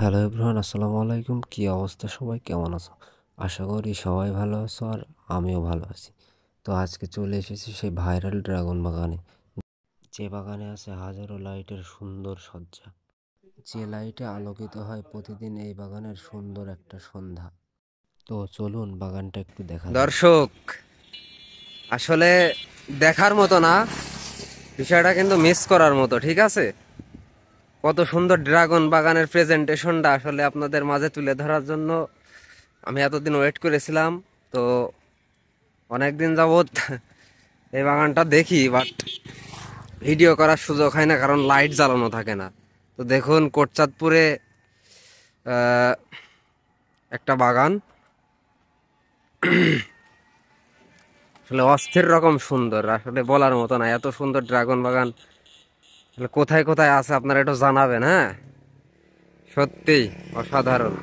Hello everyone, আসসালামু আলাইকুম। কি অবস্থা, সবাই কেমন আছো? আশা করি সবাই ভালো আছো আর আমিও ভালো আছি। তো আজকে চলে এসেছি সেই ভাইরাল ড্রাগন বাগানে, যে বাগানে আছে হাজারো লাইটের সুন্দর সজ্জা, যে লাইটে আলোকিত হয় প্রতিদিন এই বাগানের সুন্দর একটা সন্ধ্যা। তো চলুন বাগানটা একটু দেখা যাক। দর্শক, আসলে দেখার মতো না, বিষয়টা কিন্তু মিস করার মতো। ঠিক আছে, কত সুন্দর ড্রাগন বাগানের প্রেজেন্টেশনটা আসলে আপনাদের মাঝে তুলে ধরার জন্য আমি এতদিন ওয়েট করেছিলাম। তো অনেকদিন যাবত এই বাগানটা দেখি, বাট ভিডিও করার সুযোগ হয় না, কারণ লাইট জ্বালানো থাকে না। তো দেখুন, কোটচাঁদপুরে আহ, একটা বাগান আসলে অস্থির রকম সুন্দর, আসলে বলার মতো না। এত সুন্দর ড্রাগন বাগান আসলে কোথায় কোথায় আছে আপনারা একটু জানাবেন। হ্যাঁ, সত্যিই অসাধারণ।